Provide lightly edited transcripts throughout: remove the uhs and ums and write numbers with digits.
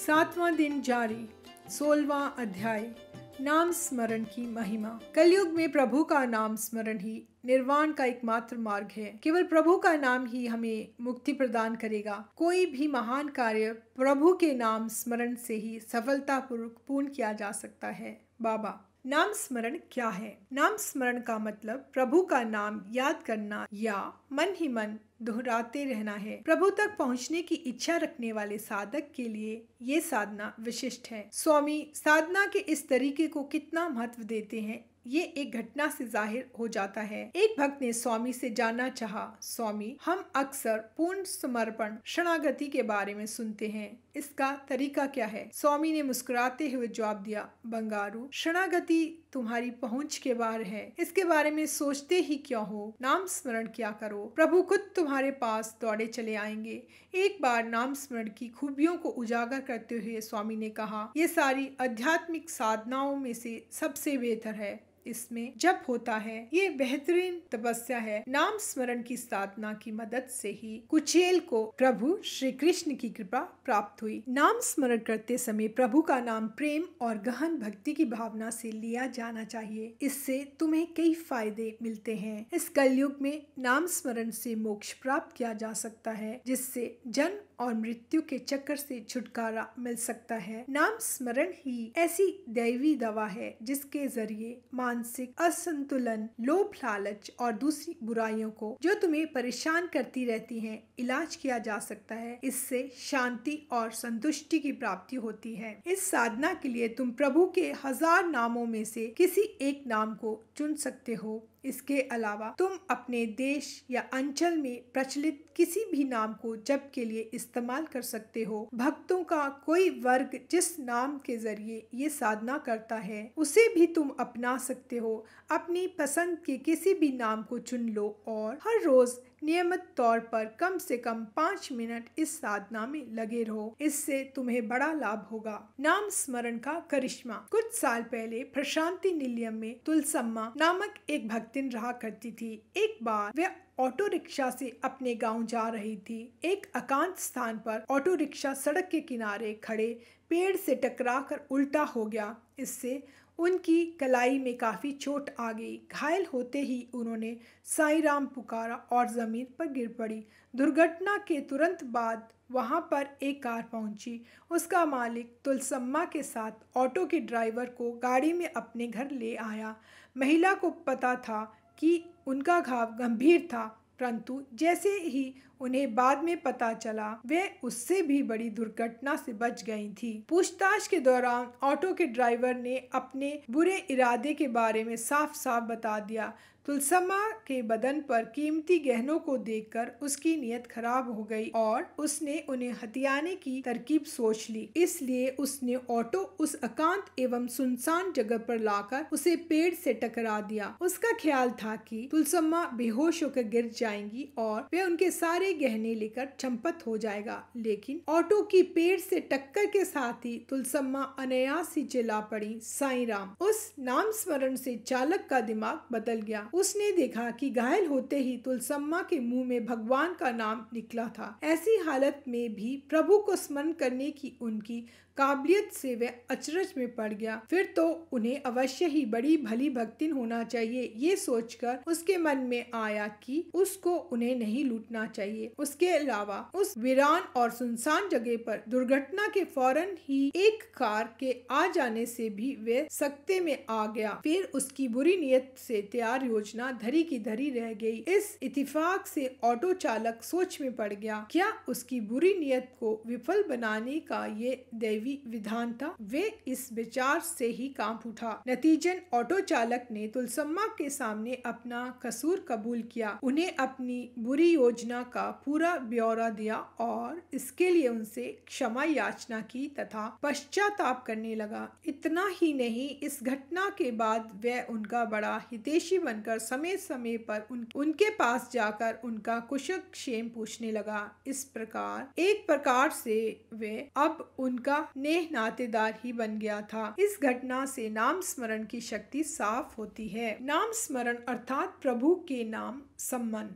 7वां दिन जारी। 16वां अध्याय। नाम स्मरण की महिमा। कलयुग में प्रभु का नाम स्मरण ही निर्वाण का एकमात्र मार्ग है। केवल प्रभु का नाम ही हमें मुक्ति प्रदान करेगा। कोई भी महान कार्य प्रभु के नाम स्मरण से ही सफलतापूर्वक पूर्ण किया जा सकता है। बाबा, नाम स्मरण क्या है? नाम स्मरण का मतलब प्रभु का नाम याद करना या मन ही मन दोहराते रहना है। प्रभु तक पहुंचने की इच्छा रखने वाले साधक के लिए ये साधना विशिष्ट है। स्वामी साधना के इस तरीके को कितना महत्व देते हैं, ये एक घटना से जाहिर हो जाता है। एक भक्त ने स्वामी से जानना चाहा, स्वामी, हम अक्सर पूर्ण समर्पण शरणागति के बारे में सुनते हैं, इसका तरीका क्या है? स्वामी ने मुस्कुराते हुए जवाब दिया, बंगारू, शरणागति तुम्हारी पहुंच के बाहर है, इसके बारे में सोचते ही क्यों हो? नाम स्मरण किया करो, प्रभु खुद तुम्हारे पास दौड़े चले आएंगे। एक बार नाम स्मरण की खूबियों को उजागर करते हुए स्वामी ने कहा, ये सारी आध्यात्मिक साधनाओं में से सबसे बेहतर है। इसमें जप होता है, ये बेहतरीन तपस्या है। नाम स्मरण की साधना की मदद से ही कुचेल को प्रभु श्री कृष्ण की कृपा प्राप्त हुई। नाम स्मरण करते समय प्रभु का नाम प्रेम और गहन भक्ति की भावना से लिया जाना चाहिए। इससे तुम्हें कई फायदे मिलते हैं। इस कलयुग में नाम स्मरण से मोक्ष प्राप्त किया जा सकता है, जिससे जन्म और मृत्यु के चक्कर से छुटकारा मिल सकता है। नाम स्मरण ही ऐसी दैवी दवा है जिसके जरिए मानसिक असंतुलन, लोभ, लालच और दूसरी बुराइयों को जो तुम्हें परेशान करती रहती हैं, इलाज किया जा सकता है। इससे शांति और संतुष्टि की प्राप्ति होती है। इस साधना के लिए तुम प्रभु के 1000 नामों में से किसी एक नाम को चुन सकते हो। इसके अलावा तुम अपने देश या अंचल में प्रचलित किसी भी नाम को जप के लिए इस्तेमाल कर सकते हो। भक्तों का कोई वर्ग जिस नाम के जरिए ये साधना करता है, उसे भी तुम अपना सकते हो। अपनी पसंद के किसी भी नाम को चुन लो और हर रोज नियमित तौर पर कम से कम 5 मिनट इस साधना में लगे रहो। इससे तुम्हें बड़ा लाभ होगा। नाम स्मरण का करिश्मा। कुछ साल पहले प्रशांति निलयम में तुलसम्मा नामक एक भक्तिन रहा करती थी। एक बार वह ऑटो रिक्शा से अपने गांव जा रही थी। एक एकांत स्थान पर ऑटो रिक्शा सड़क के किनारे खड़े पेड़ से टकराकर उल्टा हो गया। इससे उनकी कलाई में काफी चोट आ गई। घायल होते ही उन्होंने साईं राम पुकारा और जमीन पर गिर पड़ी। दुर्घटना के तुरंत बाद वहां पर एक कार पहुंची। उसका मालिक तुलसम्मा के साथ ऑटो के ड्राइवर को गाड़ी में अपने घर ले आया। महिला को पता था कि उनका घाव गंभीर था, परंतु जैसे ही उन्हें बाद में पता चला, वे उससे भी बड़ी दुर्घटना से बच गई थी। पूछताछ के दौरान ऑटो के ड्राइवर ने अपने बुरे इरादे के बारे में साफ साफ बता दिया। तुलसम्मा के बदन पर कीमती गहनों को देखकर उसकी नीयत खराब हो गई और उसने उन्हें हथियाने की तरकीब सोच ली। इसलिए उसने ऑटो उस एकांत एवं सुनसान जगह पर लाकर उसे पेड़ से टकरा दिया। उसका ख्याल था कि तुलसम्मा बेहोश होकर गिर जाएंगी और वे उनके सारे गहने लेकर चंपत हो जाएगा, लेकिन ऑटो की पेड़ से टक्कर के साथ ही तुलसम्मा अनायास ही चिल्ला पड़ी, साईं राम। उस नाम स्मरण से चालक का दिमाग बदल गया। उसने देखा कि घायल होते ही तुलसम्मा के मुंह में भगवान का नाम निकला था। ऐसी हालत में भी प्रभु को स्मरण करने की उनकी काबिलियत से वह अचरज में पड़ गया। फिर तो उन्हें अवश्य ही बड़ी भली भक्तिन होना चाहिए। ये सोचकर उसके मन में आया कि उसको उन्हें नहीं लूटना चाहिए। उसके अलावा उस वीरान और सुनसान जगह पर दुर्घटना के फौरन ही एक कार के आ जाने से भी वह सकते में आ गया। फिर उसकी बुरी नीयत से तैयार योजना धरी की धरी रह गई। इस इत्तेफाक से ऑटो चालक सोच में पड़ गया, क्या उसकी बुरी नीयत को विफल बनाने का ये दैवी विधान था? वे इस विचार से ही कांप उठा। नतीजन ऑटो चालक ने तुलसम्मा के सामने अपना कसूर कबूल किया, उन्हें अपनी बुरी योजना का पूरा ब्यौरा दिया और इसके लिए उनसे क्षमा याचना की तथा पश्चाताप करने लगा। इतना ही नहीं, इस घटना के बाद वह उनका बड़ा हितैषी बनकर समय समय पर उनके पास जाकर उनका कुशल क्षेम पूछने लगा। इस प्रकार एक प्रकार से वे अब उनका नेह नातेदार ही बन गया था। इस घटना से नाम स्मरण की शक्ति साफ होती है। नाम स्मरण अर्थात प्रभु के नाम सम्मन।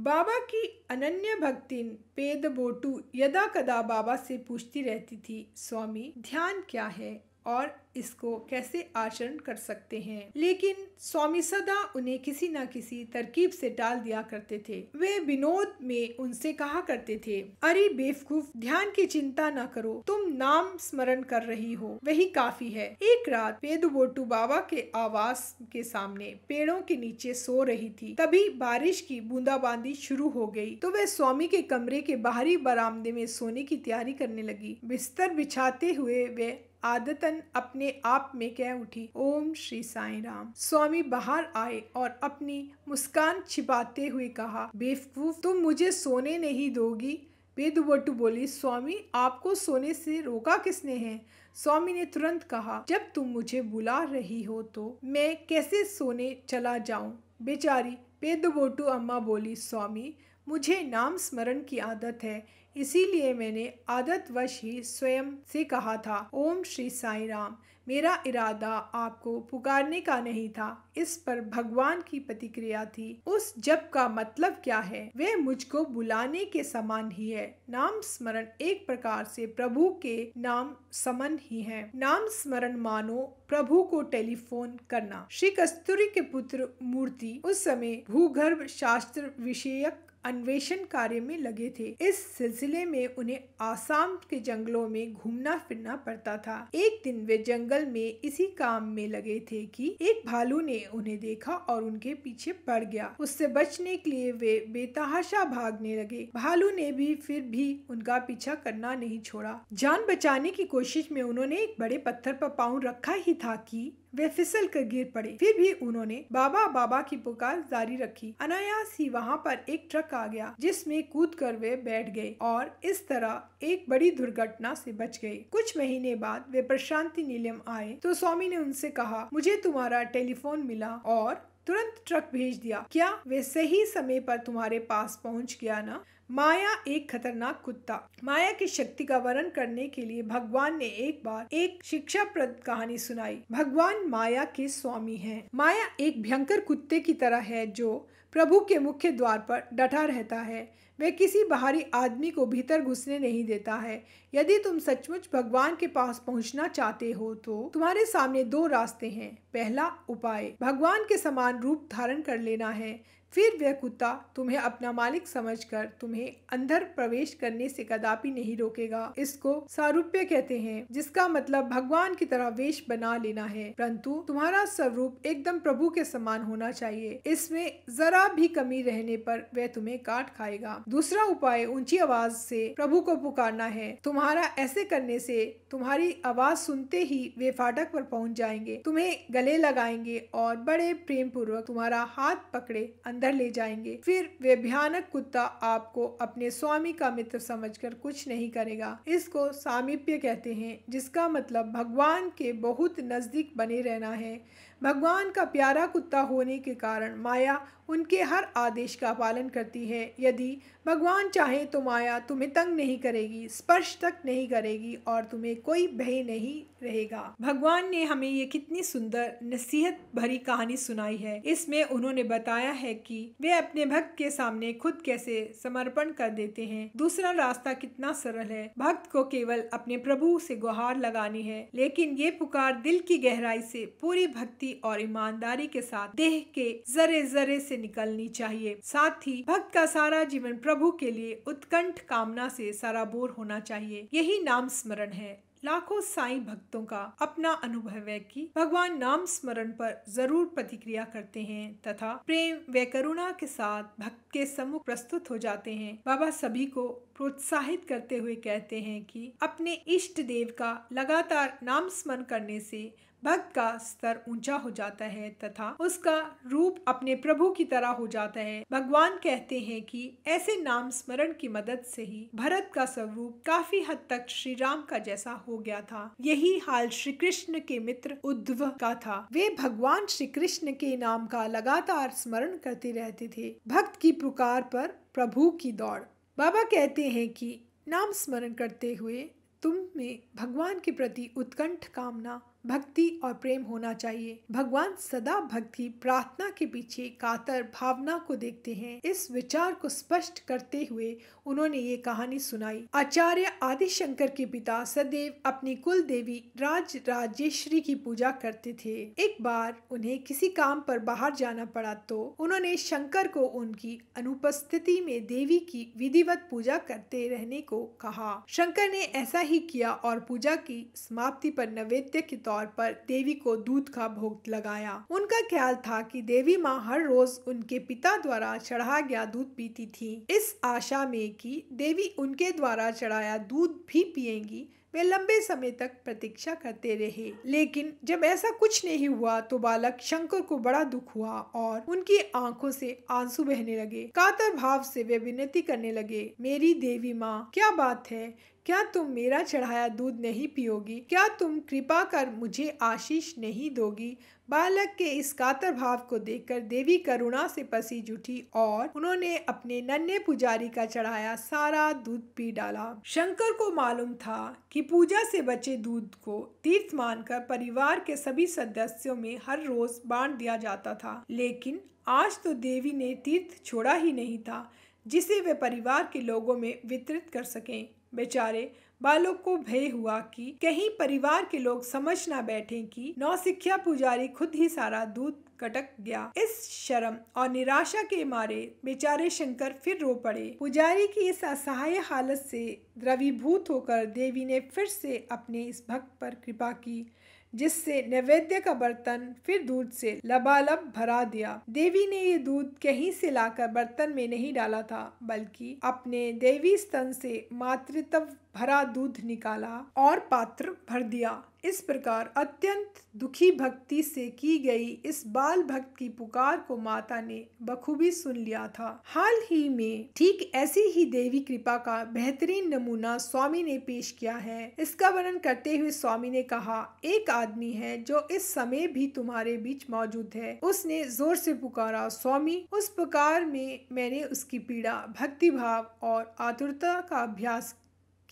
बाबा की अनन्य भक्तिन पेदबोटू यदा कदा बाबा से पूछती रहती थी, स्वामी ध्यान क्या है और इसको कैसे आचरण कर सकते हैं। लेकिन स्वामी सदा उन्हें किसी न किसी तरकीब से टाल दिया करते थे। वे विनोद में उनसे कहा करते थे, अरे बेवकूफ, ध्यान की चिंता न करो, तुम नाम स्मरण कर रही हो, वही काफी है। एक रात पेदबोटू बाबा के आवास के सामने पेड़ों के नीचे सो रही थी। तभी बारिश की बूंदाबांदी शुरू हो गई तो वह स्वामी के कमरे के बाहरी बरामदे में सोने की तैयारी करने लगी। बिस्तर बिछाते हुए वे आदतन अपने आप में कह उठी, ओम श्री साईं राम। स्वामी बाहर आए और अपनी मुस्कान छिपाते हुए कहा, बेवकूफ, तुम मुझे सोने नहीं दोगी। पेदबोटू बोली, स्वामी आपको सोने से रोका किसने है। स्वामी ने तुरंत कहा, जब तुम मुझे बुला रही हो तो मैं कैसे सोने चला जाऊं। बेचारी पेदबोटू अम्मा बोली, स्वामी मुझे नाम स्मरण की आदत है, इसीलिए मैंने आदतवश ही स्वयं से कहा था, ओम श्री साईं राम। मेरा इरादा आपको पुकारने का नहीं था। इस पर भगवान की प्रतिक्रिया थी, उस जप का मतलब क्या है, वे मुझको बुलाने के समान ही है। नाम स्मरण एक प्रकार से प्रभु के नाम समन ही है। नाम स्मरण मानो प्रभु को टेलीफोन करना। श्री कस्तूरी के पुत्र मूर्ति उस समय भूगर्भ शास्त्र विषयक अन्वेषण कार्य में लगे थे। इस सिलसिले में उन्हें आसाम के जंगलों में घूमना फिरना पड़ता था। एक दिन वे जंगल में इसी काम में लगे थे कि एक भालू ने उन्हें देखा और उनके पीछे पड़ गया। उससे बचने के लिए वे बेतहाशा भागने लगे। भालू ने भी फिर भी उनका पीछा करना नहीं छोड़ा। जान बचाने की कोशिश में उन्होंने एक बड़े पत्थर पर पांव रखा ही था कि वे फिसल कर गिर पड़े। फिर भी उन्होंने बाबा बाबा की पुकार जारी रखी। अनायास ही वहाँ पर एक ट्रक आ गया, जिसमें कूदकर वे बैठ गए और इस तरह एक बड़ी दुर्घटना से बच गए। कुछ महीने बाद वे प्रशांति निलयम आए तो स्वामी ने उनसे कहा, मुझे तुम्हारा टेलीफोन मिला और तुरंत ट्रक भेज दिया। क्या वे सही समय पर तुम्हारे पास पहुँच गया ना? माया एक खतरनाक कुत्ता। माया की शक्ति का वर्णन करने के लिए भगवान ने एक बार एक शिक्षाप्रद कहानी सुनाई। भगवान माया के स्वामी हैं। माया एक भयंकर कुत्ते की तरह है जो प्रभु के मुख्य द्वार पर डटा रहता है। वह किसी बाहरी आदमी को भीतर घुसने नहीं देता है। यदि तुम सचमुच भगवान के पास पहुंचना चाहते हो तो तुम्हारे सामने दो रास्ते हैं। पहला उपाय भगवान के समान रूप धारण कर लेना है। फिर वह कुत्ता तुम्हें अपना मालिक समझकर तुम्हें अंदर प्रवेश करने से कदापि नहीं रोकेगा। इसको सारूप्य कहते हैं, जिसका मतलब भगवान की तरह वेश बना लेना है, परंतु तुम्हारा स्वरूप एकदम प्रभु के समान होना चाहिए। इसमें जरा भी कमी रहने पर वह तुम्हें काट खाएगा। दूसरा उपाय ऊंची आवाज से प्रभु को पुकारना है। तुम्हारा ऐसे करने से तुम्हारी आवाज सुनते ही वे फाटक पर पहुंच जाएंगे, तुम्हें गले लगाएंगे और बड़े प्रेम पूर्वक तुम्हारा हाथ पकड़े अंदर ले जाएंगे। फिर वे भयानक कुत्ता आपको अपने स्वामी का मित्र समझकर कुछ नहीं करेगा। इसको सामीप्य कहते हैं, जिसका मतलब भगवान के बहुत नजदीक बने रहना है। भगवान का प्यारा कुत्ता होने के कारण माया उनके हर आदेश का पालन करती है। यदि भगवान चाहे तो माया तुम्हें तंग नहीं करेगी, स्पर्श तक नहीं करेगी और तुम्हें कोई भय नहीं रहेगा। भगवान ने हमें ये कितनी सुंदर नसीहत भरी कहानी सुनाई है। इसमें उन्होंने बताया है कि वे अपने भक्त के सामने खुद कैसे समर्पण कर देते हैं। दूसरा रास्ता कितना सरल है। भक्त को केवल अपने प्रभु से गुहार लगानी है, लेकिन ये पुकार दिल की गहराई से पूरी भक्ति और ईमानदारी के साथ देह के जरे जरे से निकलनी चाहिए। साथ ही भक्त का सारा जीवन प्रभु के लिए उत्कंठ कामना से सराबोर होना चाहिए। यही नाम स्मरण है। लाखों साईं भक्तों का अपना अनुभव है कि भगवान नाम स्मरण पर जरूर प्रतिक्रिया करते हैं तथा प्रेम व करुणा के साथ भक्त के सम्मुख प्रस्तुत हो जाते हैं। बाबा सभी को प्रोत्साहित करते हुए कहते हैं कि अपने इष्ट देव का लगातार नाम स्मरण करने से भक्त का स्तर ऊंचा हो जाता है तथा उसका रूप अपने प्रभु की तरह हो जाता है। भगवान कहते हैं कि ऐसे नाम स्मरण की मदद से ही भरत का स्वरूप काफी हद तक श्री राम का जैसा हो गया था। यही हाल श्री कृष्ण के मित्र उद्धव का था। वे भगवान श्री कृष्ण के नाम का लगातार स्मरण करते रहते थे। भक्त की पुकार पर प्रभु की दौड़। बाबा कहते हैं कि नाम स्मरण करते हुए तुम में भगवान के प्रति उत्कंठ कामना भक्ति और प्रेम होना चाहिए। भगवान सदा भक्ति प्रार्थना के पीछे कातर भावना को देखते हैं। इस विचार को स्पष्ट करते हुए उन्होंने ये कहानी सुनाई। आचार्य आदिशंकर के पिता सदैव अपनी कुल देवी राजराजेश्वरी की पूजा करते थे। एक बार उन्हें किसी काम पर बाहर जाना पड़ा तो उन्होंने शंकर को उनकी अनुपस्थिति में देवी की विधिवत पूजा करते रहने को कहा। शंकर ने ऐसा ही किया और पूजा की समाप्ति पर नैवेद्य के तौर पर देवी को दूध का भोग लगाया। उनका ख्याल था कि देवी माँ हर रोज उनके पिता द्वारा चढ़ाया गया दूध पीती थी, इस आशा में कि देवी उनके द्वारा चढ़ाया दूध भी पिएंगी। वे लंबे समय तक प्रतीक्षा करते रहे, लेकिन जब ऐसा कुछ नहीं हुआ तो बालक शंकर को बड़ा दुख हुआ और उनकी आंखों से आंसू बहने लगे। कातर भाव से वे विनती करने लगे, मेरी देवी माँ, क्या बात है? क्या तुम मेरा चढ़ाया दूध नहीं पियोगी? क्या तुम कृपा कर मुझे आशीष नहीं दोगी? बालक के इस कातर भाव को देखकर देवी करुणा से पसीज उठी और उन्होंने अपने नन्हे पुजारी का चढ़ाया सारा दूध पी डाला। शंकर को मालूम था कि पूजा से बचे दूध को तीर्थ मानकर परिवार के सभी सदस्यों में हर रोज बांट दिया जाता था, लेकिन आज तो देवी ने तीर्थ छोड़ा ही नहीं था जिसे वे परिवार के लोगों में वितरित कर सकें। बेचारे बालक को भय हुआ कि कहीं परिवार के लोग समझ ना बैठें कि नौसिखिया पुजारी खुद ही सारा दूध कटक गया। इस शर्म और निराशा के मारे बेचारे शंकर फिर रो पड़े। पुजारी की इस असहाय हालत से द्रवीभूत होकर देवी ने फिर से अपने इस भक्त पर कृपा की, जिससे नैवेद्य का बर्तन फिर दूध से लबालब भरा दिया। देवी ने ये दूध कहीं से लाकर बर्तन में नहीं डाला था, बल्कि अपने देवी स्तन से मातृत्व भरा दूध निकाला और पात्र भर दिया। इस प्रकार अत्यंत दुखी भक्ति से की गई इस बाल भक्त की पुकार को माता ने बखूबी सुन लिया था। हाल ही में ठीक ऐसी ही देवी कृपा का बेहतरीन नमूना स्वामी ने पेश किया है। इसका वर्णन करते हुए स्वामी ने कहा, एक आदमी है जो इस समय भी तुम्हारे बीच मौजूद है। उसने जोर से पुकारा, स्वामी। उस पुकार में मैंने उसकी पीड़ा, भक्ति भाव और आतुरता का अभ्यास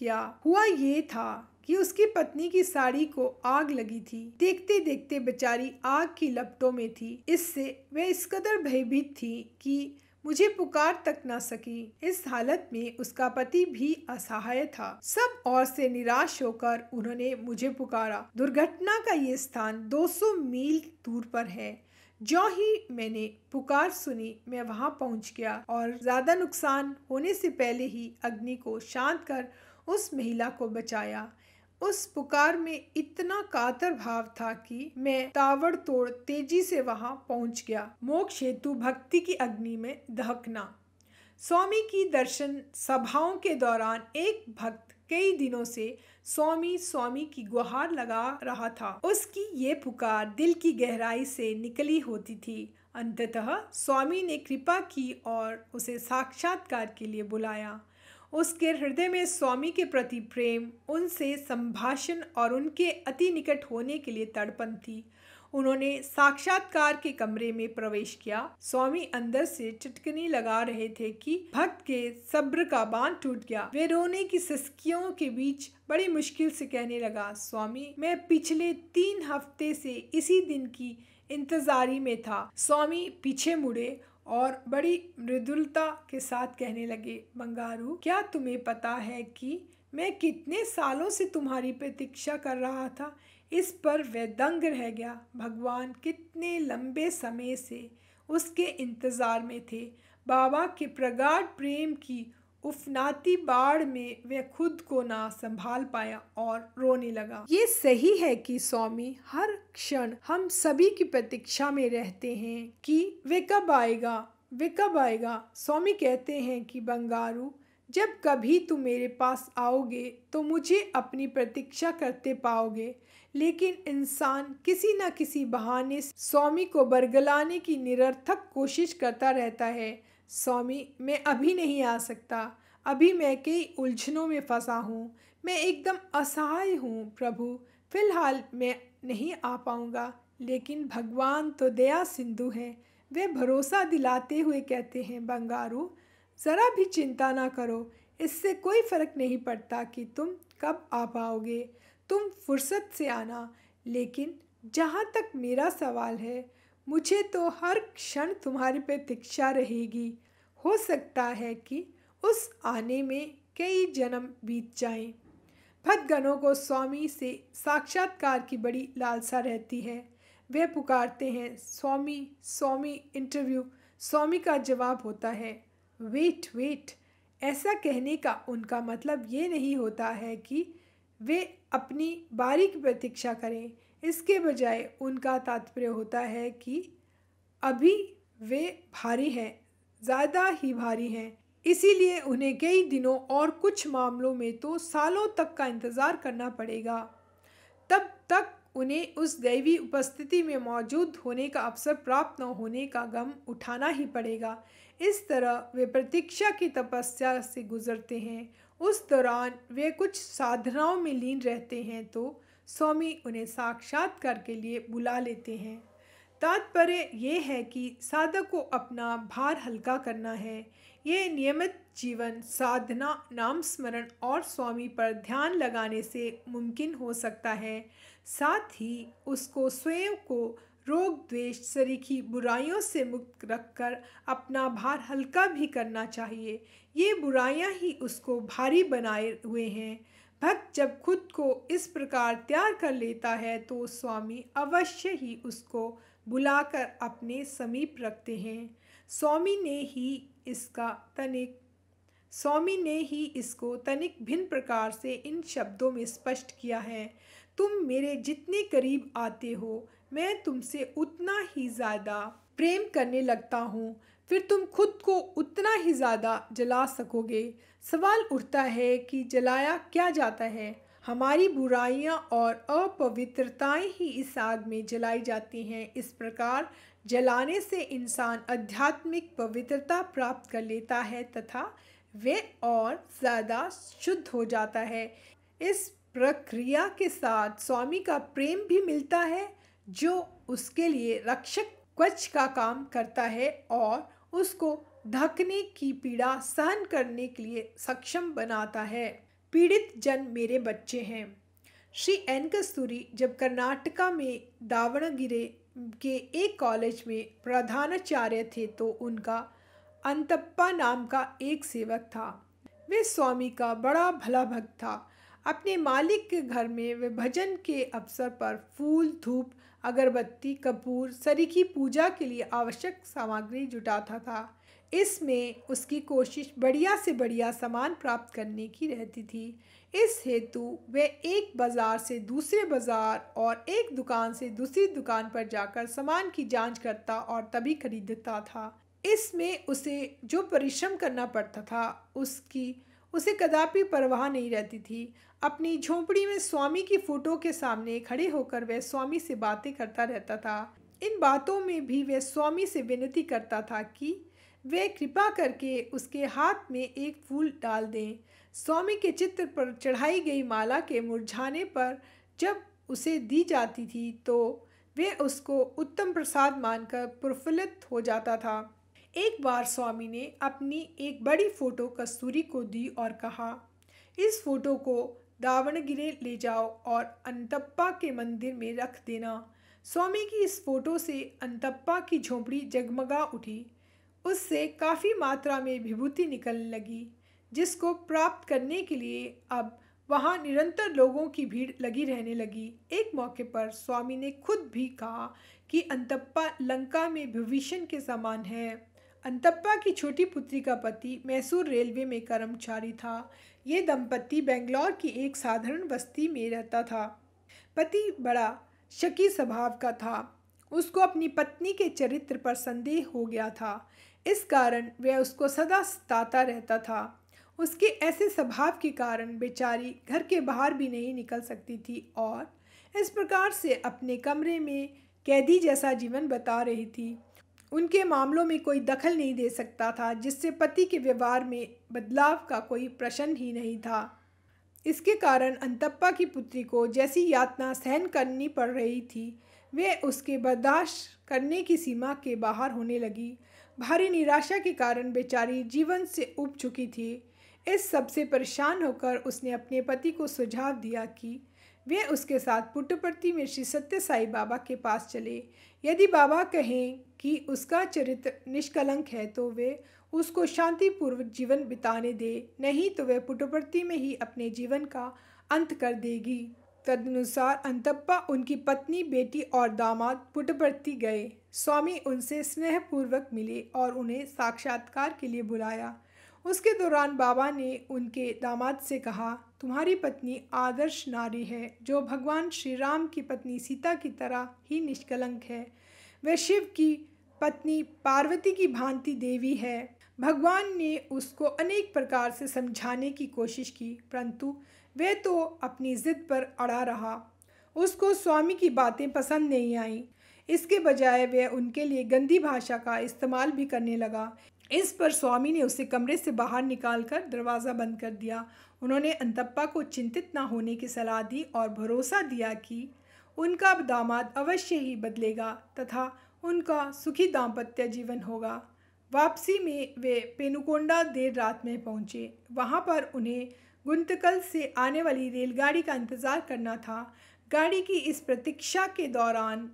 किया। हुआ ये था कि उसकी पत्नी की साड़ी को आग लगी थी। देखते देखते बेचारी आग की लपटों में थी। इससे वह इस कदर भयभीत थी कि मुझे पुकार तक न सकी। इस हालत में उसका पति भी असहाय था। सब ओर से निराश होकर उन्होंने मुझे पुकारा। दुर्घटना का ये स्थान 200 मील दूर पर है। जो ही मैंने पुकार सुनी मैं वहां पहुंच गया और ज्यादा नुकसान होने से पहले ही अग्नि को शांत कर उस महिला को बचाया। उस पुकार में इतना कातर भाव था कि मैं ताबड़तोड़ तेजी से वहां पहुंच गया। मोक्ष हेतु भक्ति की अग्नि में दहकना। स्वामी की दर्शन सभाओं के दौरान एक भक्त कई दिनों से स्वामी स्वामी की गुहार लगा रहा था। उसकी ये पुकार दिल की गहराई से निकली होती थी। अंततः स्वामी ने कृपा की और उसे साक्षात्कार के लिए बुलाया। उसके हृदय में स्वामी के प्रति प्रेम, उनसे संभाषण और उनके अति निकट होने के लिए तड़पन थी। उन्होंने साक्षात्कार के कमरे में प्रवेश किया। स्वामी अंदर से चुटकनी लगा रहे थे कि भक्त के सब्र का बांध टूट गया। वे रोने की सिसकियों के बीच बड़ी मुश्किल से कहने लगा, स्वामी, मैं पिछले 3 हफ्ते से इसी दिन की इंतजारी में था। स्वामी पीछे मुड़े और बड़ी मृदुलता के साथ कहने लगे, बंगारू, क्या तुम्हें पता है कि मैं कितने सालों से तुम्हारी प्रतीक्षा कर रहा था? इस पर वह दंग रह गया। भगवान कितने लंबे समय से उसके इंतजार में थे। बाबा के प्रगाढ़ प्रेम की उफनाती बाढ़ में वह खुद को ना संभाल पाया और रोने लगा। ये सही है कि स्वामी हर क्षण हम सभी की प्रतीक्षा में रहते हैं कि वे कब आएगा, वे कब आएगा। स्वामी कहते हैं कि बंगारू, जब कभी तुम मेरे पास आओगे तो मुझे अपनी प्रतीक्षा करते पाओगे। लेकिन इंसान किसी न किसी बहाने स्वामी को बरगलाने की निरर्थक कोशिश करता रहता है। स्वामी, मैं अभी नहीं आ सकता। अभी मैं कई उलझनों में फंसा हूँ। मैं एकदम असहाय हूँ प्रभु। फिलहाल मैं नहीं आ पाऊँगा। लेकिन भगवान तो दया सिंधु है। वे भरोसा दिलाते हुए कहते हैं, बंगारू, ज़रा भी चिंता ना करो। इससे कोई फ़र्क नहीं पड़ता कि तुम कब आ पाओगे। तुम फुर्सत से आना, लेकिन जहाँ तक मेरा सवाल है, मुझे तो हर क्षण तुम्हारी प्रतीक्षा रहेगी। हो सकता है कि उस आने में कई जन्म बीत जाएं। भक्तगणों को स्वामी से साक्षात्कार की बड़ी लालसा रहती है। वे पुकारते हैं, स्वामी स्वामी इंटरव्यू। स्वामी का जवाब होता है, वेट वेट। ऐसा कहने का उनका मतलब ये नहीं होता है कि वे अपनी बारी की प्रतीक्षा करें। इसके बजाय उनका तात्पर्य होता है कि अभी वे भारी हैं, ज़्यादा ही भारी हैं, इसीलिए उन्हें कई दिनों और कुछ मामलों में तो सालों तक का इंतज़ार करना पड़ेगा। तब तक उन्हें उस दैवी उपस्थिति में मौजूद होने का अवसर प्राप्त न होने का गम उठाना ही पड़ेगा। इस तरह वे प्रतीक्षा की तपस्या से गुजरते हैं। उस दौरान वे कुछ साधनाओं में लीन रहते हैं तो स्वामी उन्हें साक्षात्कार के लिए बुला लेते हैं। तात्पर्य ये है कि साधक को अपना भार हल्का करना है। ये नियमित जीवन साधना, नाम स्मरण और स्वामी पर ध्यान लगाने से मुमकिन हो सकता है। साथ ही उसको स्वयं को रोग, द्वेष, सरीखी बुराइयों से मुक्त रखकर अपना भार हल्का भी करना चाहिए। ये बुराइयां ही उसको भारी बनाए हुए हैं। भक्त जब खुद को इस प्रकार तैयार कर लेता है तो स्वामी अवश्य ही उसको बुलाकर अपने समीप रखते हैं। स्वामी ने ही इसको तनिक भिन्न प्रकार से इन शब्दों में स्पष्ट किया है। तुम मेरे जितने करीब आते हो, मैं तुमसे उतना ही ज़्यादा प्रेम करने लगता हूँ, फिर तुम खुद को उतना ही ज़्यादा जला सकोगे। सवाल उठता है कि जलाया क्या जाता है? हमारी बुराइयां और अपवित्रताएं ही इस आग में जलाई जाती हैं। इस प्रकार जलाने से इंसान आध्यात्मिक पवित्रता प्राप्त कर लेता है तथा वे और ज़्यादा शुद्ध हो जाता है। इस प्रक्रिया के साथ स्वामी का प्रेम भी मिलता है, जो उसके लिए रक्षक कवच का काम करता है और उसको ढकने की पीड़ा सहन करने के लिए सक्षम बनाता है। पीड़ित जन मेरे बच्चे हैं। श्री एन कस्तूरी जब कर्नाटका में दावणगिरे के एक कॉलेज में प्रधानाचार्य थे तो उनका अंतप्पा नाम का एक सेवक था। वे स्वामी का बड़ा भला भक्त था। अपने मालिक के घर में वे भजन के अवसर पर फूल, धूप, अगरबत्ती, कपूर, सरीखी पूजा के लिए आवश्यक सामग्री जुटाता था। इसमें उसकी कोशिश बढ़िया से बढ़िया सामान प्राप्त करने की रहती थी। इस हेतु वे एक बाज़ार से दूसरे बाज़ार और एक दुकान से दूसरी दुकान पर जाकर सामान की जांच करता और तभी खरीदता था। इसमें उसे जो परिश्रम करना पड़ता था उसे कदापि परवाह नहीं रहती थी। अपनी झोंपड़ी में स्वामी की फ़ोटो के सामने खड़े होकर वह स्वामी से बातें करता रहता था। इन बातों में भी वह स्वामी से विनती करता था कि वे कृपा करके उसके हाथ में एक फूल डाल दें। स्वामी के चित्र पर चढ़ाई गई माला के मुरझाने पर जब उसे दी जाती थी तो वे उसको उत्तम प्रसाद मानकर प्रफुल्लित हो जाता था। एक बार स्वामी ने अपनी एक बड़ी फ़ोटो कस्तूरी को दी और कहा, इस फ़ोटो को दावणगिरे ले जाओ और अंतप्पा के मंदिर में रख देना। स्वामी की इस फ़ोटो से अंतप्पा की झोंपड़ी जगमगा उठी। उससे काफ़ी मात्रा में विभूति निकलने लगी, जिसको प्राप्त करने के लिए अब वहाँ निरंतर लोगों की भीड़ लगी रहने लगी। एक मौके पर स्वामी ने खुद भी कहा कि अंतप्पा लंका में विभीषण के समान है। अंतप्पा की छोटी पुत्री का पति मैसूर रेलवे में कर्मचारी था। ये दंपति बेंगलोर की एक साधारण बस्ती में रहता था। पति बड़ा शकी स्वभाव का था। उसको अपनी पत्नी के चरित्र पर संदेह हो गया था। इस कारण वह उसको सदा सताता रहता था। उसके ऐसे स्वभाव के कारण बेचारी घर के बाहर भी नहीं निकल सकती थी और इस प्रकार से अपने कमरे में कैदी जैसा जीवन बता रही थी। उनके मामलों में कोई दखल नहीं दे सकता था, जिससे पति के व्यवहार में बदलाव का कोई प्रश्न ही नहीं था। इसके कारण अंतप्पा की पुत्री को जैसी यातना सहन करनी पड़ रही थी, वे उसके बर्दाश्त करने की सीमा के बाहर होने लगी। भारी निराशा के कारण बेचारी जीवन से ऊब चुकी थी। इस सब से परेशान होकर उसने अपने पति को सुझाव दिया कि वे उसके साथ पुट्टपर्ती में श्री सत्य साई बाबा के पास चले। यदि बाबा कहें कि उसका चरित्र निष्कलंक है तो वे उसको शांतिपूर्वक जीवन बिताने दे, नहीं तो वे पुट्टपर्ती में ही अपने जीवन का अंत कर देगी। तदनुसार अंतप्पा, उनकी पत्नी, बेटी और दामाद पुट्टपर्ती गए। स्वामी उनसे स्नेहपूर्वक मिले और उन्हें साक्षात्कार के लिए बुलाया। उसके दौरान बाबा ने उनके दामाद से कहा, तुम्हारी पत्नी आदर्श नारी है जो भगवान श्री राम की पत्नी सीता की तरह ही निष्कलंक है। वह शिव की पत्नी पार्वती की भांति देवी है। भगवान ने उसको अनेक प्रकार से समझाने की कोशिश की, परंतु वह तो अपनी जिद पर अड़ा रहा। उसको स्वामी की बातें पसंद नहीं आईं। इसके बजाय वह उनके लिए गंदी भाषा का इस्तेमाल भी करने लगा। इस पर स्वामी ने उसे कमरे से बाहर निकालकर दरवाज़ा बंद कर दिया। उन्होंने अंतप्पा को चिंतित न होने की सलाह दी और भरोसा दिया कि उनका दामाद अवश्य ही बदलेगा तथा उनका सुखी दाम्पत्य जीवन होगा। वापसी में वे पेनुकोंडा देर रात में पहुँचे। वहाँ पर उन्हें गुंतकल से आने वाली रेलगाड़ी का इंतज़ार करना था। गाड़ी की इस प्रतीक्षा के दौरान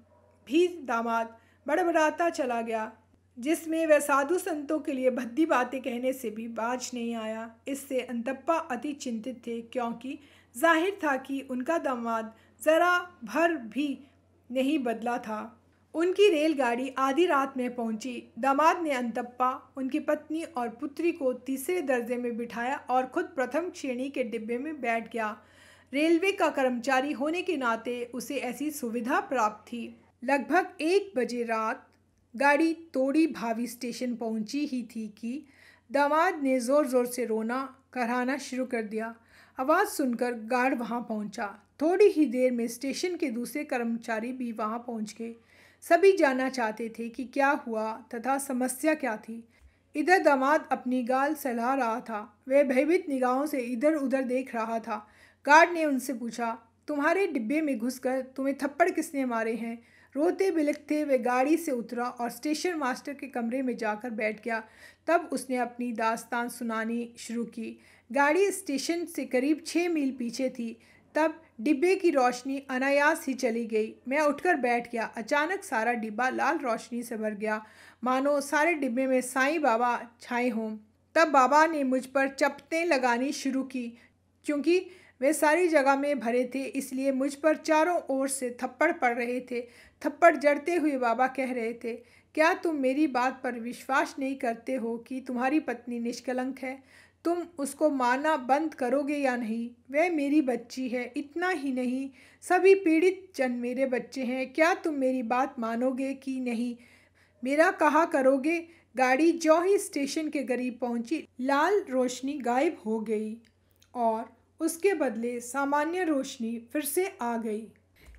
भी दामाद बड़बड़ाता चला गया, जिसमें वह साधु संतों के लिए भद्दी बातें कहने से भी बाज नहीं आया। इससे अंतप्पा अति चिंतित थे, क्योंकि जाहिर था कि उनका दामाद ज़रा भर भी नहीं बदला था। उनकी रेलगाड़ी आधी रात में पहुंची। दामाद ने अंतप्पा, उनकी पत्नी और पुत्री को तीसरे दर्जे में बिठाया और खुद प्रथम श्रेणी के डिब्बे में बैठ गया। रेलवे का कर्मचारी होने के नाते उसे ऐसी सुविधा प्राप्त थी। लगभग 1 बजे रात गाड़ी तोड़ी भावी स्टेशन पहुंची ही थी कि दामाद ने ज़ोर ज़ोर से रोना कराना शुरू कर दिया। आवाज़ सुनकर गार्ड वहां पहुंचा। थोड़ी ही देर में स्टेशन के दूसरे कर्मचारी भी वहां पहुंच गए। सभी जानना चाहते थे कि क्या हुआ तथा समस्या क्या थी। इधर दामाद अपनी गाल सहला रहा था। वह भयभीत निगाहों से इधर उधर देख रहा था। गार्ड ने उनसे पूछा, तुम्हारे डिब्बे में घुसकर तुम्हें थप्पड़ किसने मारे हैं? रोते बिलखते वे गाड़ी से उतरा और स्टेशन मास्टर के कमरे में जाकर बैठ गया। तब उसने अपनी दास्तान सुनानी शुरू की। गाड़ी स्टेशन से करीब 6 मील पीछे थी। तब डिब्बे की रोशनी अनायास ही चली गई। मैं उठकर बैठ गया। अचानक सारा डिब्बा लाल रोशनी से भर गया, मानो सारे डिब्बे में साईं बाबा छाए हों। तब बाबा ने मुझ पर चपटें लगानी शुरू की। क्योंकि वे सारी जगह में भरे थे, इसलिए मुझ पर चारों ओर से थप्पड़ पड़ रहे थे। थप्पड़ जड़ते हुए बाबा कह रहे थे, क्या तुम मेरी बात पर विश्वास नहीं करते हो कि तुम्हारी पत्नी निष्कलंक है? तुम उसको मारना बंद करोगे या नहीं? वह मेरी बच्ची है। इतना ही नहीं, सभी पीड़ित जन मेरे बच्चे हैं। क्या तुम मेरी बात मानोगे कि नहीं? मेरा कहा करोगे? गाड़ी जो ही स्टेशन के करीब पहुंची, लाल रोशनी गायब हो गई और उसके बदले सामान्य रोशनी फिर से आ गई।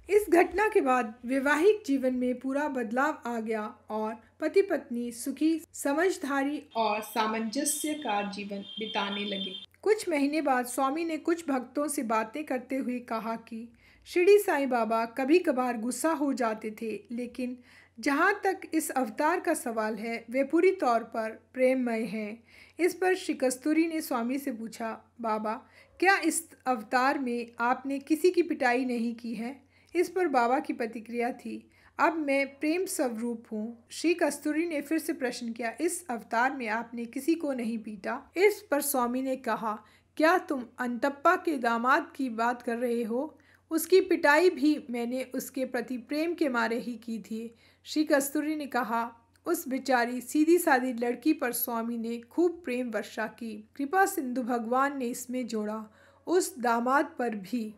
इस घटना के बाद वैवाहिक जीवन में पूरा बदलाव आ गया और पति पत्नी सुखी, समझदारी और सामंजस्यकार जीवन बिताने लगे। कुछ महीने बाद स्वामी ने कुछ भक्तों से बातें करते हुए कहा कि शिरडी साईं बाबा कभी कभार गुस्सा हो जाते थे, लेकिन जहाँ तक इस अवतार का सवाल है वे पूरी तौर पर प्रेममय हैं। इस पर श्री कस्तूरी ने स्वामी से पूछा, बाबा क्या इस अवतार में आपने किसी की पिटाई नहीं की है? इस पर बाबा की प्रतिक्रिया थी, अब मैं प्रेम स्वरूप हूँ। श्री कस्तूरी ने फिर से प्रश्न किया, इस अवतार में आपने किसी को नहीं पीटा? इस पर स्वामी ने कहा, क्या तुम अंतप्पा के दामाद की बात कर रहे हो? उसकी पिटाई भी मैंने उसके प्रति प्रेम के मारे ही की थी। श्री कस्तूरी ने कहा, उस बेचारी सीधी सादी लड़की पर स्वामी ने खूब प्रेम वर्षा की। कृपा सिंधु भगवान ने इसमें जोड़ा, उस दामाद पर भी।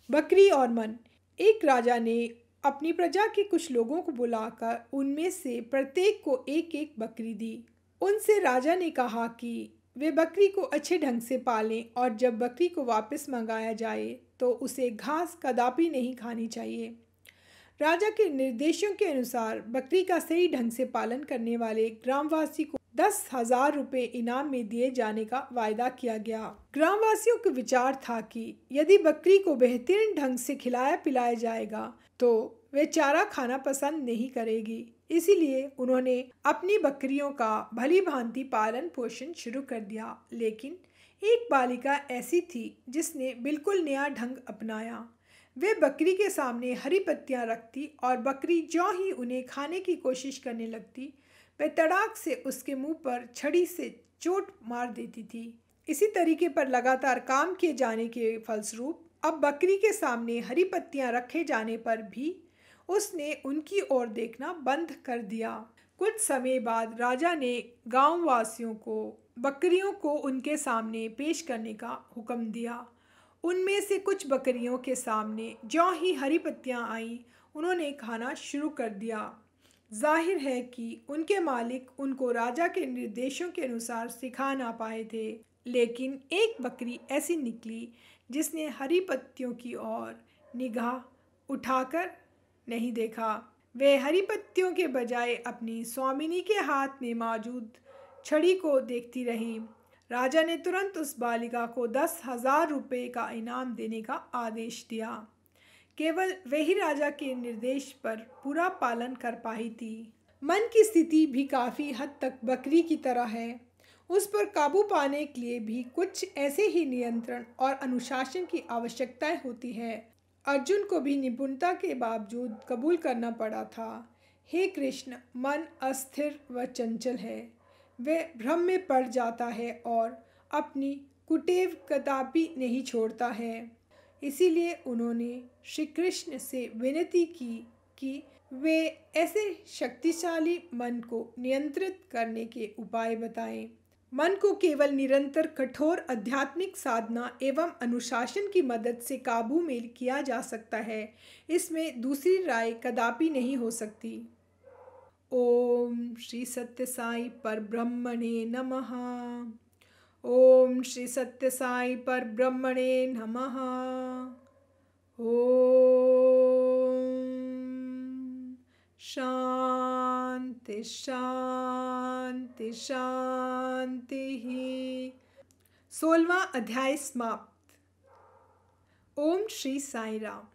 बकरी और मन। एक राजा ने अपनी प्रजा के कुछ लोगों को बुलाकर उनमें से प्रत्येक को एक एक बकरी दी। उनसे राजा ने कहा कि वे बकरी को अच्छे ढंग से पालें और जब बकरी को वापस मंगाया जाए तो उसे घास कदापि नहीं खानी चाहिए। राजा के निर्देशों के अनुसार बकरी का सही ढंग से पालन करने वाले ग्रामवासी को 10,000 रुपये इनाम में दिए जाने का वायदा किया गया। ग्रामवासियों का विचार था कि यदि बकरी को बेहतरीन ढंग से खिलाया पिलाया जाएगा तो वे चारा खाना पसंद नहीं करेगी। इसीलिए उन्होंने अपनी बकरियों का भली भांति पालन पोषण शुरू कर दिया। लेकिन एक बालिका ऐसी थी जिसने बिल्कुल नया ढंग अपनाया। वे बकरी के सामने हरी पत्तियां रखती और बकरी ज्यों ही उन्हें खाने की कोशिश करने लगती, वह तड़ाक से उसके मुंह पर छड़ी से चोट मार देती थी। इसी तरीके पर लगातार काम किए जाने के फलस्वरूप अब बकरी के सामने हरी पत्तियां रखे जाने पर भी उसने उनकी ओर देखना बंद कर दिया। कुछ समय बाद राजा ने गांव वासियों को बकरियों को उनके सामने पेश करने का हुक्म दिया। उनमें से कुछ बकरियों के सामने ज्यों ही हरी पत्तियां आईं, उन्होंने खाना शुरू कर दिया। जाहिर है कि उनके मालिक उनको राजा के निर्देशों के अनुसार सिखा ना पाए थे, लेकिन एक बकरी ऐसी निकली जिसने हरी पत्तियों की ओर निगाह उठाकर नहीं देखा। वह हरी पत्तियों के बजाय अपनी स्वामिनी के हाथ में मौजूद छड़ी को देखती रही। राजा ने तुरंत उस बालिका को 10,000 रुपये का इनाम देने का आदेश दिया। केवल वही राजा के निर्देश पर पूरा पालन कर पाई थी। मन की स्थिति भी काफ़ी हद तक बकरी की तरह है। उस पर काबू पाने के लिए भी कुछ ऐसे ही नियंत्रण और अनुशासन की आवश्यकता होती है। अर्जुन को भी निपुणता के बावजूद कबूल करना पड़ा था। हे कृष्ण, मन अस्थिर व चंचल है। वह भ्रम में पड़ जाता है और अपनी कुटेव कदापि नहीं छोड़ता है। इसीलिए उन्होंने श्री कृष्ण से विनती की कि वे ऐसे शक्तिशाली मन को नियंत्रित करने के उपाय बताएं। मन को केवल निरंतर कठोर आध्यात्मिक साधना एवं अनुशासन की मदद से काबू में किया जा सकता है। इसमें दूसरी राय कदापि नहीं हो सकती। ओम श्री सत्य साई परब्रह्मणे नमः। ओम श्री सत्य साई परब्रह्मणे नमः। ओम शांति शांति शांति। 16वां अध्याय समाप्त। ओम श्री साई राम।